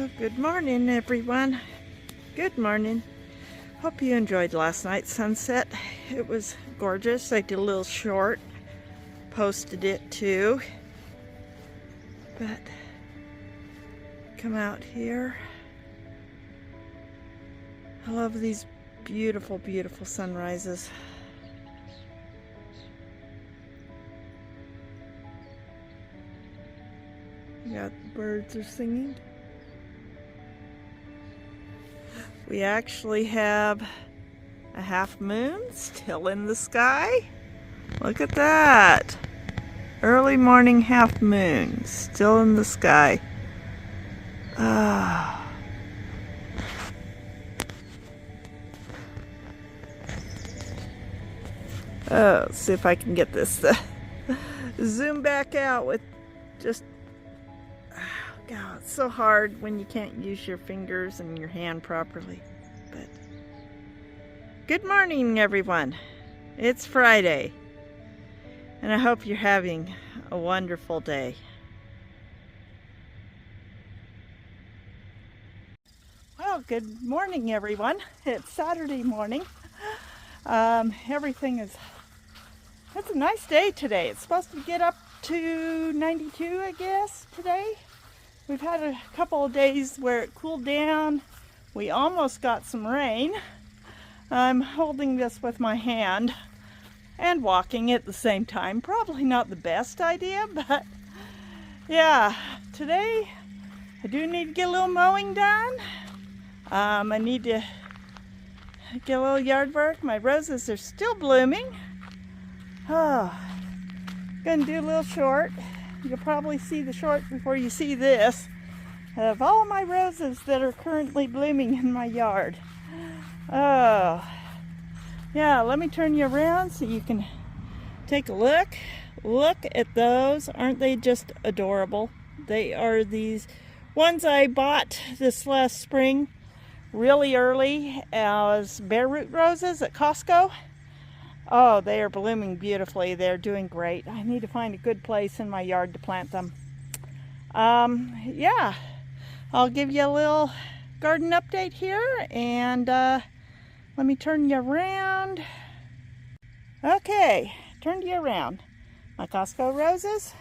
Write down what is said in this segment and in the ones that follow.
Well, good morning, everyone. Good morning. Hope you enjoyed last night's sunset. It was gorgeous. I did a little short, posted it too. But come out here. I love these beautiful, beautiful sunrises. Yeah, the birds are singing. We actually have a half moon still in the sky. Look at that. Early morning half moon still in the sky. Ah. Oh, let's see if I can get this to zoom back out with just, God, it's so hard when you can't use your fingers and your hand properly. But good morning, everyone. It's Friday, and I hope you're having a wonderful day. Well, good morning, everyone. It's Saturday morning. It's a nice day today. It's supposed to get up to 92, I guess, today. We've had a couple of days where it cooled down. We almost got some rain. I'm holding this with my hand and walking at the same time. Probably not the best idea, but yeah, today I do need to get a little mowing done. I need to get a little yard work. My roses are still blooming. Oh, gonna do a little short. You'll probably see the short before you see this, of all my roses that are currently blooming in my yard. Oh, yeah, let me turn you around so you can take a look. Look at those. Aren't they just adorable? They are these ones I bought this last spring really early as bare root roses at Costco. Oh, they are blooming beautifully. They're doing great. I need to find a good place in my yard to plant them. Yeah, I'll give you a little garden update here, and let me turn you around. Okay, turned you around. My Costco roses.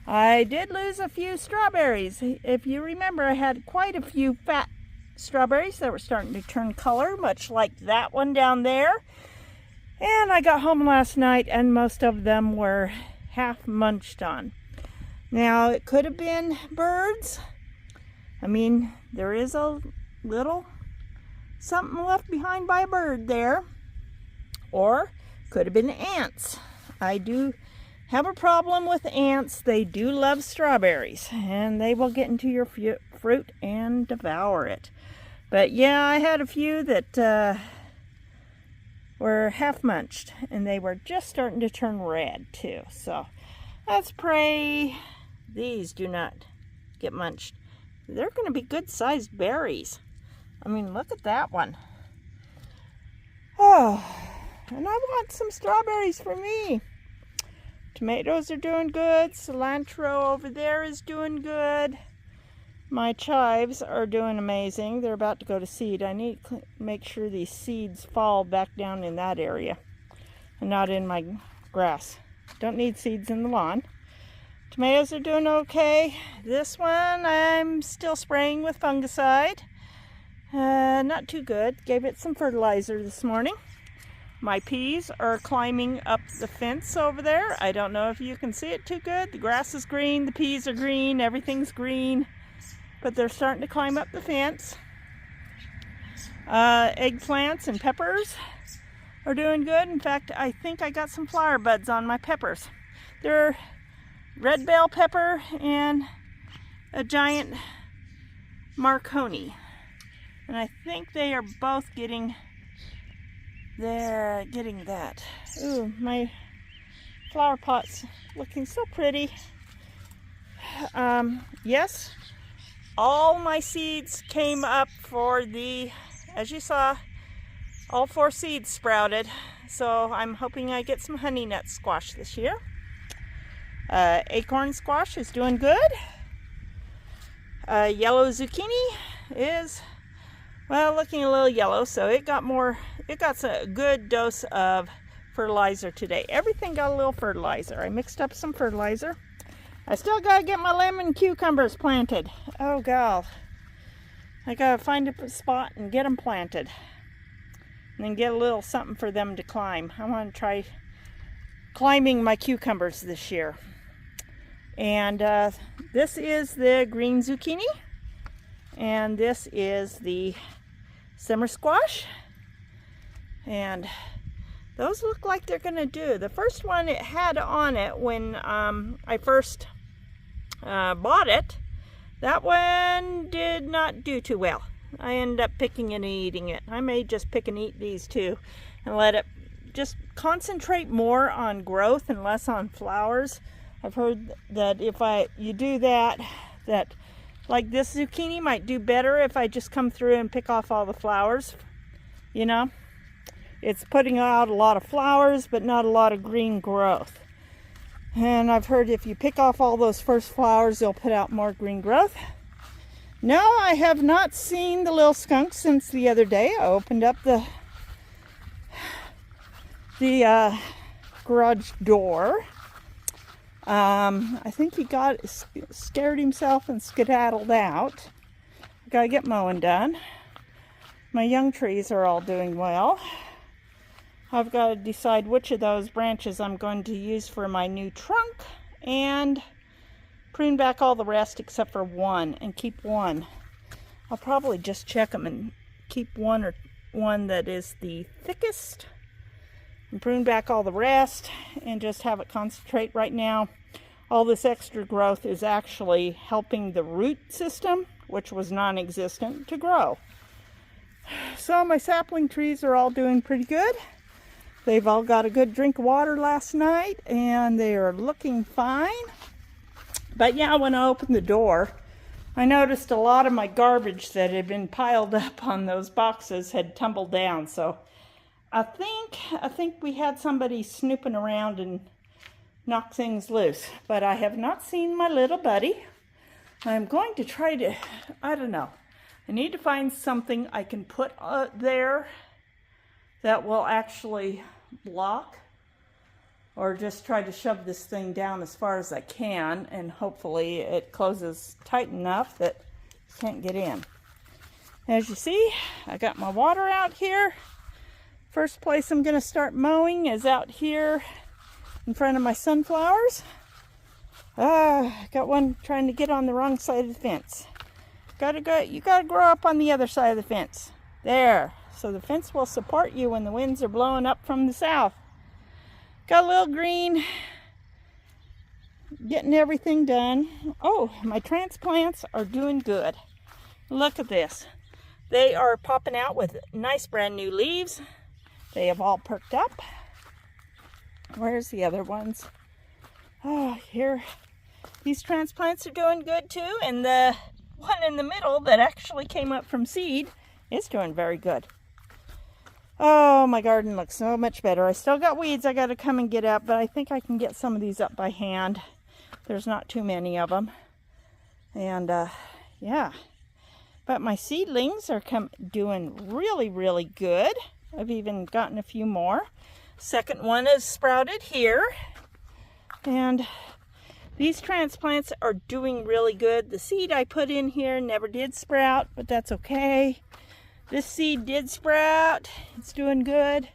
I did lose a few strawberries. If you remember, I had quite a few fat strawberries that were starting to turn color, much like that one down there. And I got home last night and most of them were half munched on. Now, it could have been birds. I mean, there is a little something left behind by a bird there. Or could have been ants. I do have a problem with ants. They do love strawberries and they will get into your fruit and devour it. But yeah, I had a few that were half munched, and they were just starting to turn red too. So let's pray these do not get munched. They're going to be good sized berries. I mean, look at that one. Oh, and I want some strawberries for me. Tomatoes are doing good. Cilantro over there is doing good. My chives are doing amazing. They're about to go to seed. I need to make sure these seeds fall back down in that area and not in my grass. Don't need seeds in the lawn. Tomatoes are doing okay. This one I'm still spraying with fungicide. Not too good. Gave it some fertilizer this morning. My peas are climbing up the fence over there. I don't know if you can see it too good. The grass is green, the peas are green, everything's green. But they're starting to climb up the fence. Eggplants and peppers are doing good. In fact, I think I got some flower buds on my peppers. They're red bell pepper and a giant Marconi. And I think they are both getting that. Ooh, my flower pot's looking so pretty. Yes. All my seeds came up for as you saw, all 4 seeds sprouted. So I'm hoping I get some honey nut squash this year. Acorn squash is doing good. Yellow zucchini is, well, looking a little yellow, so it got a good dose of fertilizer today. Everything got a little fertilizer. I mixed up some fertilizer. I still gotta get my lemon cucumbers planted. Oh God, I gotta find a spot and get them planted, and then get a little something for them to climb. I want to try climbing my cucumbers this year. And this is the green zucchini, and this is the summer squash, and those look like they're gonna do. The first one it had on it when I first bought it, that one did not do too well. I ended up picking and eating it. I may just pick and eat these two and let it just concentrate more on growth and less on flowers. I've heard that if you do that, like this zucchini might do better if I just come through and pick off all the flowers. You know, it's putting out a lot of flowers, but not a lot of green growth. And I've heard if you pick off all those first flowers, they'll put out more green growth. No, I have not seen the little skunk since the other day. I opened up the garage door. I think he scared himself and skedaddled out. I gotta get mowing done. My young trees are all doing well. I've got to decide which of those branches I'm going to use for my new trunk and prune back all the rest except for one and keep one. I'll probably just check them and keep one that is the thickest and prune back all the rest and just have it concentrate. Right now, all this extra growth is actually helping the root system, which was non-existent, to grow. So my sapling trees are all doing pretty good. They've all got a good drink of water last night and they are looking fine. But yeah, when I opened the door, I noticed a lot of my garbage that had been piled up on those boxes had tumbled down. So I think we had somebody snooping around and knock things loose. But I have not seen my little buddy. I'm going to try to, I don't know. I need to find something I can put there that will actually block, or just try to shove this thing down as far as I can, and hopefully it closes tight enough that you can't get in. As you see, I got my water out here. First place I'm going to start mowing is out here in front of my sunflowers. Got one trying to get on the wrong side of the fence. You gotta grow up on the other side of the fence. There. So the fence will support you when the winds are blowing up from the south. Got a little green. Getting everything done. Oh, my transplants are doing good. Look at this. They are popping out with nice brand new leaves. They have all perked up. Where's the other ones? Oh, here. These transplants are doing good too. And the one in the middle that actually came up from seed is doing very good. Oh, my garden looks so much better. I still got weeds I got to come and get up, but I think I can get some of these up by hand. There's not too many of them. And, yeah. But my seedlings are doing really, really good. I've even gotten a few more. Second one is sprouted here. And these transplants are doing really good. The seed I put in here never did sprout, but that's okay. This seed did sprout. It's doing good.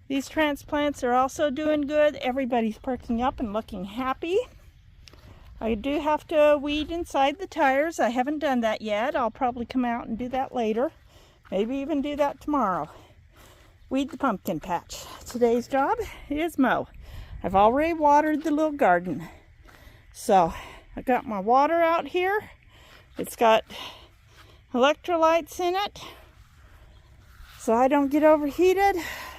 These transplants are also doing good. Everybody's perking up and looking happy. I do have to weed inside the tires. I haven't done that yet. I'll probably come out and do that later. Maybe even do that tomorrow. Weed the pumpkin patch. Today's job is mow. I've already watered the little garden. So I got my water out here. It's got electrolytes in it, so I don't get overheated.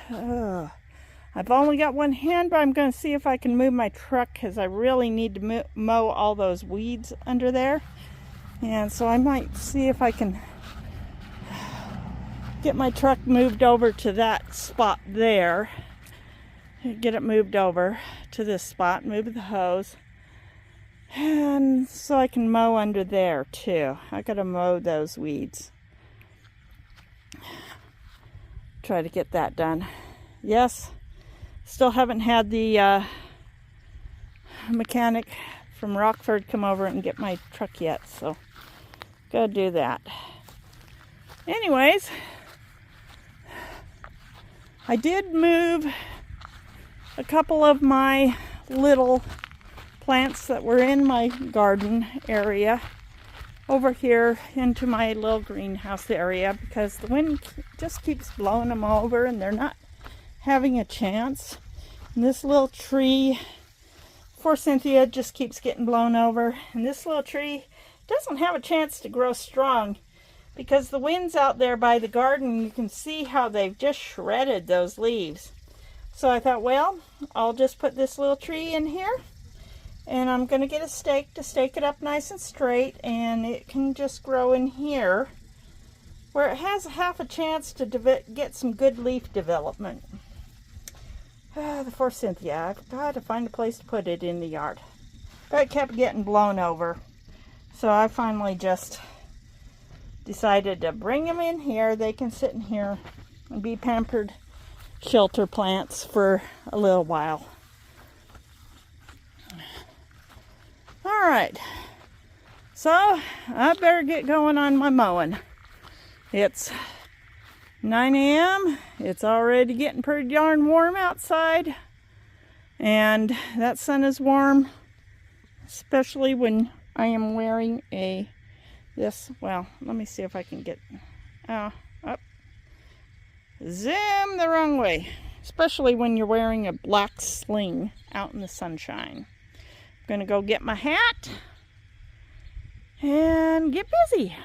I've only got one hand, but I'm going to see if I can move my truck because I really need to mow all those weeds under there. And so I might see if I can get my truck moved over to that spot there. Get it moved over to this spot, move the hose. And so I can mow under there too. I gotta mow those weeds. Try to get that done. Yes, still haven't had the mechanic from Rockford come over and get my truck yet, so gotta do that. Anyways, I did move a couple of my little plants that were in my garden area over here into my little greenhouse area because the wind just keeps blowing them over and they're not having a chance. And this little tree, Forsythia, just keeps getting blown over. And this little tree doesn't have a chance to grow strong because the wind's out there by the garden. You can see how they've just shredded those leaves. So I thought, well, I'll just put this little tree in here. And I'm going to get a stake to stake it up nice and straight, and it can just grow in here where it has half a chance to get some good leaf development. The Forsythia, I've got to find a place to put it in the yard. But it kept getting blown over. So I finally just decided to bring them in here. They can sit in here and be pampered shelter plants for a little while. Alright, so I better get going on my mowing. It's 9 a.m. It's already getting pretty darn warm outside. And that sun is warm, especially when I am wearing well, let me see if I can get, up. Zoom the wrong way. Especially when you're wearing a black sling out in the sunshine. Gonna go get my hat and get busy.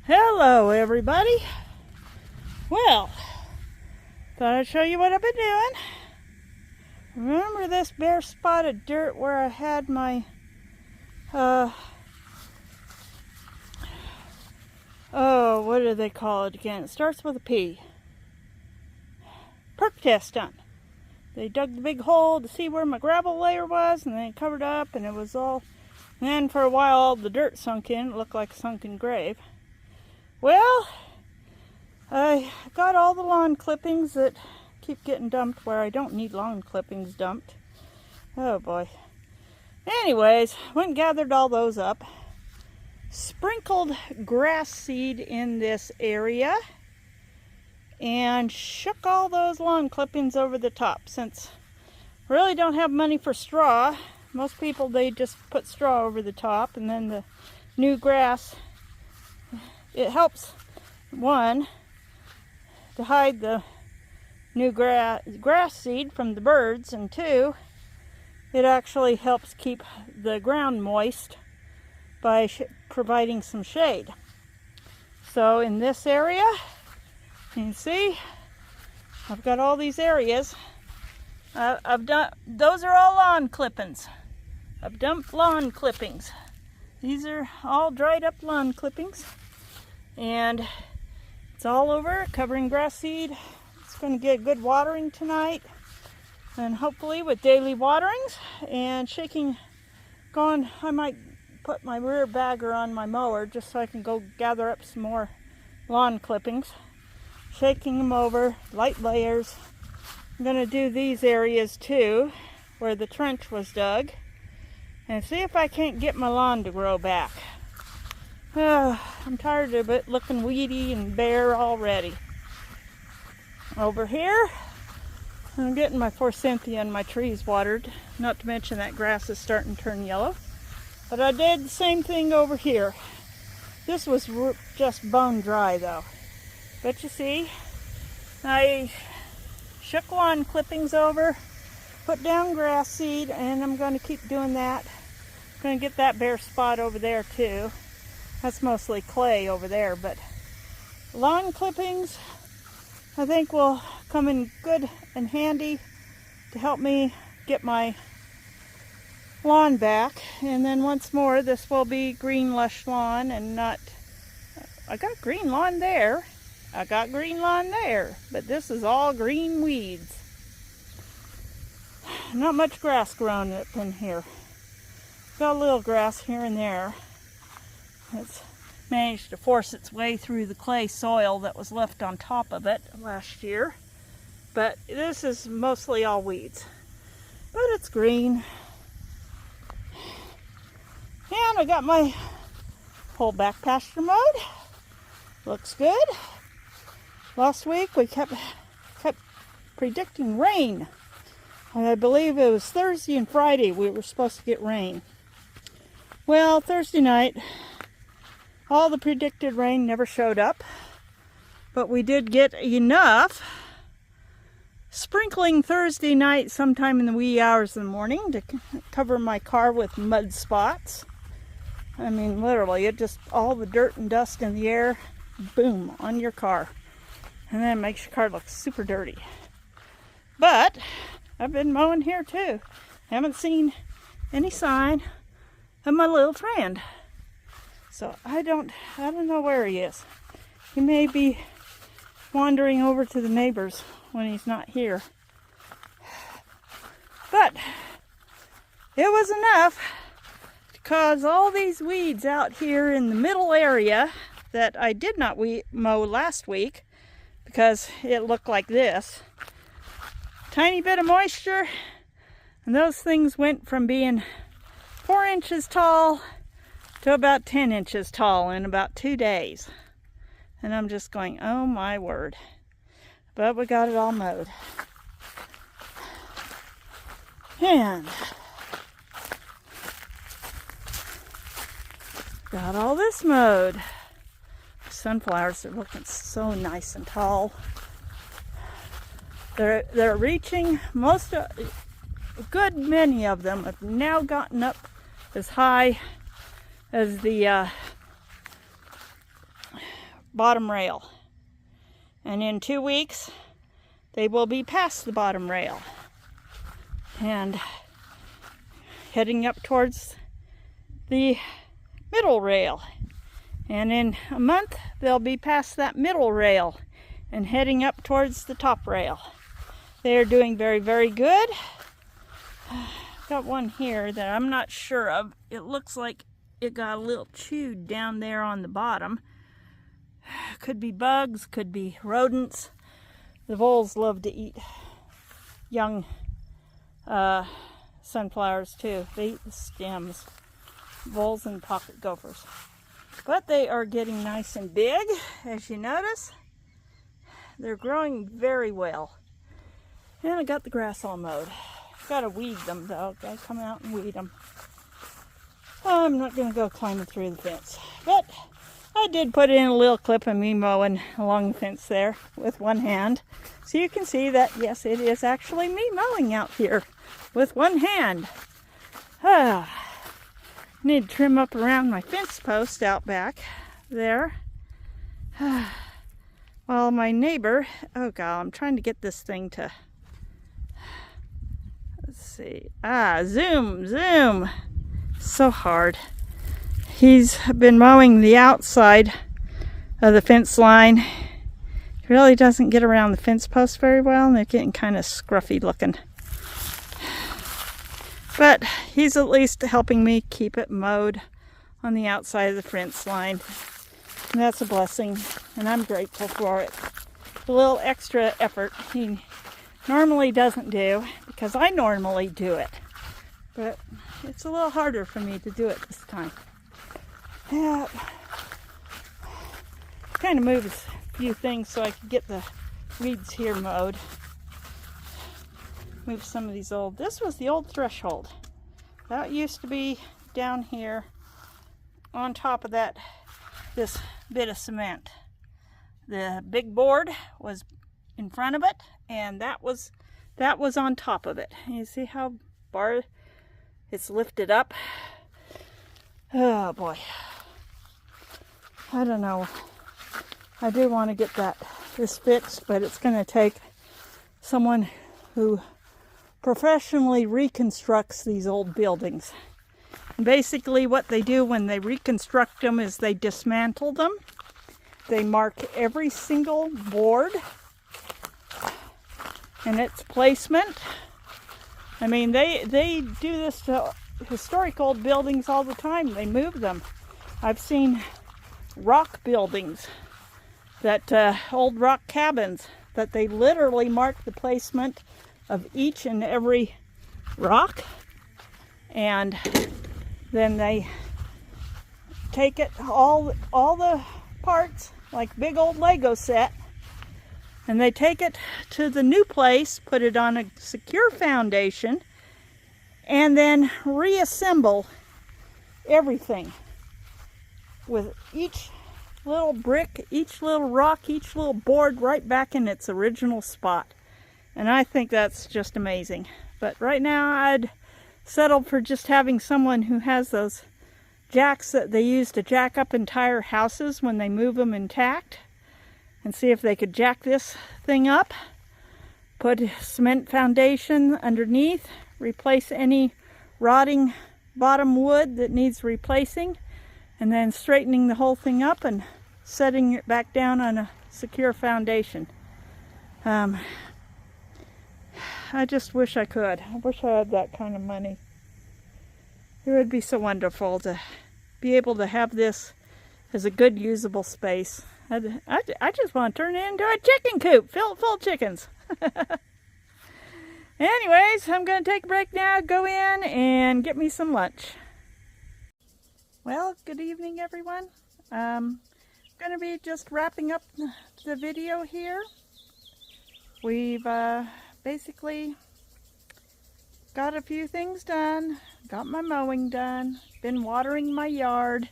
Hello everybody. Well, thought I'd show you what I've been doing. Remember this bare spot of dirt where I had my what do they call it again? It starts with a P. Perk test done. They dug the big hole to see where my gravel layer was, and then it covered up, and it was all, and then for a while all the dirt sunk in. It looked like a sunken grave. Well, I got all the lawn clippings that keep getting dumped where I don't need lawn clippings dumped. Oh boy. Anyways, went and gathered all those up. Sprinkled grass seed in this area. And shook all those lawn clippings over the top. Since I really don't have money for straw, most people, they just put straw over the top, and then the new grass, it helps, one, to hide the new grass seed from the birds, and two, it actually helps keep the ground moist by providing some shade. So in this area, you can see I've got all these areas. I've done, those are all lawn clippings. I've dumped lawn clippings. These are all dried up lawn clippings. And it's all over, covering grass seed. It's going to get good watering tonight. And hopefully with daily waterings and shaking, I might put my rear bagger on my mower just so I can go gather up some more lawn clippings. Shaking them over, light layers. I'm going to do these areas too, where the trench was dug. And see if I can't get my lawn to grow back. I'm tired of it looking weedy and bare already. Over here, I'm getting my forsythia and my trees watered. Not to mention that grass is starting to turn yellow. But I did the same thing over here. This was just bone dry though. But you see, I shook lawn clippings over, put down grass seed, and I'm going to keep doing that. I'm going to get that bare spot over there too. That's mostly clay over there, but lawn clippings I think will come in good and handy to help me get my lawn back. And then once more, this will be green lush lawn and not, I got green lawn there, I got green lawn there, but this is all green weeds. Not much grass growing up in here. Got a little grass here and there. It's managed to force its way through the clay soil that was left on top of it last year. But this is mostly all weeds. But it's green. And I got my whole back pasture mowed. Looks good. Last week we kept predicting rain. I believe it was Thursday and Friday we were supposed to get rain. Well, Thursday night, all the predicted rain never showed up, but we did get enough sprinkling Thursday night sometime in the wee hours of the morning to cover my car with mud spots. I mean, literally, it just, all the dirt and dust in the air, boom, on your car. And then it makes your car look super dirty. But I've been mowing here too. Haven't seen any sign of my little friend. So I don't know where he is. He may be wandering over to the neighbors when he's not here. But it was enough to cause all these weeds out here in the middle area that I did not mow last week because it looked like this. Tiny bit of moisture, and those things went from being 4 inches tall to about 10 inches tall in about 2 days. And I'm just going, oh my word. But we got it all mowed. And got all this mowed. Sunflowers are looking so nice and tall. They're reaching, a good many of them have now gotten up as high as the bottom rail. And in 2 weeks, they will be past the bottom rail and heading up towards the middle rail. And in a month, they'll be past that middle rail and heading up towards the top rail. They are doing very, very good. Got one here that I'm not sure of. It looks like it got a little chewed down there on the bottom. Could be bugs, could be rodents. The voles love to eat young sunflowers too. They eat the stems. Voles and pocket gophers. But they are getting nice and big, as you notice. They're growing very well. And I got the grass all mowed. Gotta weed them though. Gotta come out and weed them. I'm not gonna go climbing through the fence. But I did put in a little clip of me mowing along the fence there with one hand. So you can see that, yes, it is actually me mowing out here with one hand. Need to trim up around my fence post out back there. While my neighbor, oh God, I'm trying to get this thing to, let's see, zoom. So hard. He's been mowing the outside of the fence line. He really doesn't get around the fence post very well, and they're getting kind of scruffy looking. But he's at least helping me keep it mowed on the outside of the fence line. And that's a blessing, and I'm grateful for it. A little extra effort he normally doesn't do, because I normally do it. But it's a little harder for me to do it this time. Yeah. Kind of moved a few things so I could get the weeds here mowed. Move some of these old, this was the old threshold. That used to be down here on top of that, this bit of cement. The big board was in front of it, and that was on top of it. You see how it's lifted up? Oh boy. I don't know. I do want to get this fixed, but it's going to take someone who professionally reconstructs these old buildings. And basically what they do when they reconstruct them is they dismantle them. They mark every single board and its placement. I mean, they do this to historic old buildings all the time. They move them. I've seen rock buildings, old rock cabins, that they literally mark the placement of each and every rock, and then they take it all the parts, like big old Lego set, and they take it to the new place, put it on a secure foundation, and then reassemble everything with each little brick, each little rock, each little board right back in its original spot. And I think that's just amazing. But right now I'd settle for just having someone who has those jacks that they use to jack up entire houses when they move them intact, and see if they could jack this thing up, put a cement foundation underneath, replace any rotting bottom wood that needs replacing, and then straightening the whole thing up and setting it back down on a secure foundation. I just wish I could. I wish I had that kind of money. It would be so wonderful to be able to have this as a good usable space. I just want to turn it into a chicken coop filled full of chickens. Anyways, I'm going to take a break now, go in and get me some lunch. Well, good evening everyone. I'm going to be just wrapping up the video here. We've basically got a few things done, got my mowing done, been watering my yard,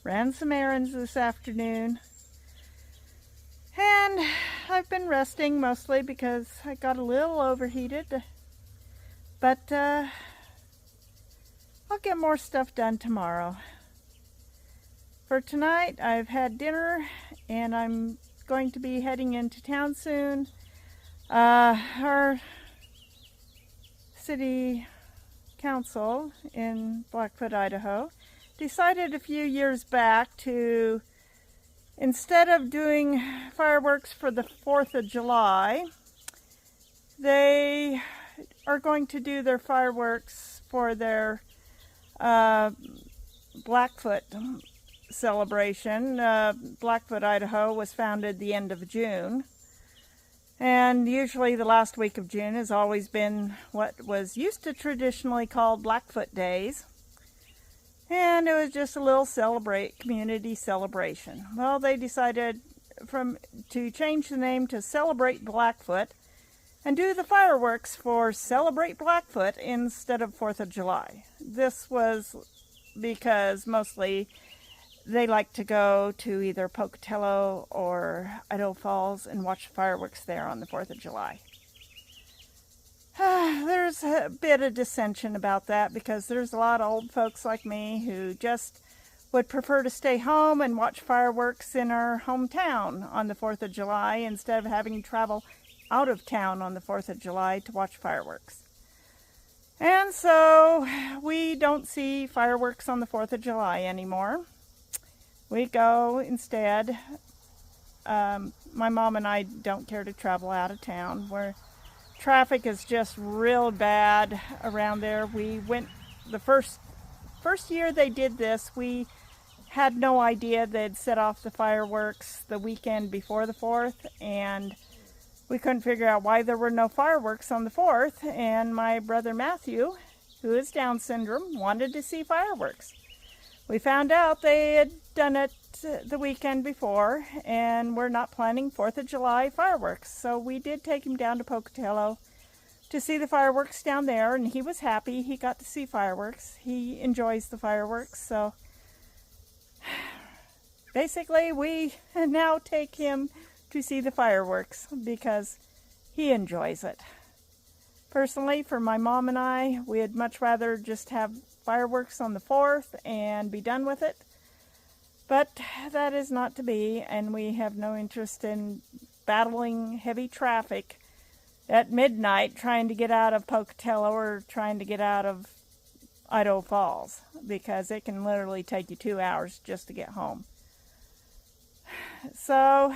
ran some errands this afternoon, and I've been resting mostly because I got a little overheated, but I'll get more stuff done tomorrow. For tonight, I've had dinner and I'm going to be heading into town soon. Our city council in Blackfoot, Idaho, decided a few years back to, instead of doing fireworks for the 4th of July, they are going to do their fireworks for their Blackfoot celebration. Blackfoot, Idaho was founded the end of June. And usually the last week of June has always been what was used to traditionally called Blackfoot Days. And it was just a little community celebration. Well, they decided to change the name to Celebrate Blackfoot and do the fireworks for Celebrate Blackfoot instead of 4th of July. This was because mostly they like to go to either Pocatello or Idaho Falls and watch fireworks there on the 4th of July. There's a bit of dissension about that because there's a lot of old folks like me who just would prefer to stay home and watch fireworks in our hometown on the 4th of July instead of having to travel out of town on the 4th of July to watch fireworks. And so we don't see fireworks on the 4th of July anymore. We go instead. My mom and I don't care to travel out of town where traffic is just real bad around there. We went the first year they did this, we had no idea they'd set off the fireworks the weekend before the 4th, and we couldn't figure out why there were no fireworks on the 4th, and my brother Matthew, who is Down syndrome, wanted to see fireworks. We found out they had done it the weekend before, and we're not planning 4th of July fireworks. So we did take him down to Pocatello to see the fireworks down there, and he was happy. He got to see fireworks. He enjoys the fireworks. So basically, we now take him to see the fireworks because he enjoys it. Personally, for my mom and I, we'd much rather just have fireworks on the 4th and be done with it. But that is not to be, and we have no interest in battling heavy traffic at midnight trying to get out of Pocatello or trying to get out of Idaho Falls, because it can literally take you 2 hours just to get home. So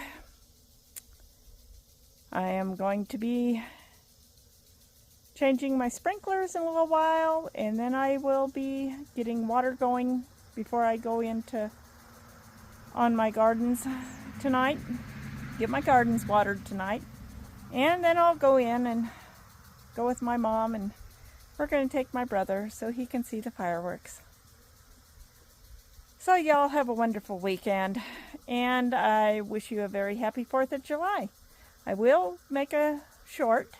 I am going to be changing my sprinklers in a little while, and then I will be getting water going before I go on my gardens tonight. Get my gardens watered tonight, and then I'll go in and go with my mom, and we're going to take my brother so he can see the fireworks. So y'all have a wonderful weekend, and I wish you a very happy 4th of July. I will make a short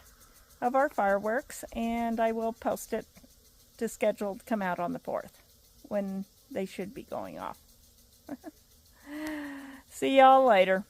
of our fireworks, and I will post it to schedule to come out on the 4th when they should be going off. See y'all later.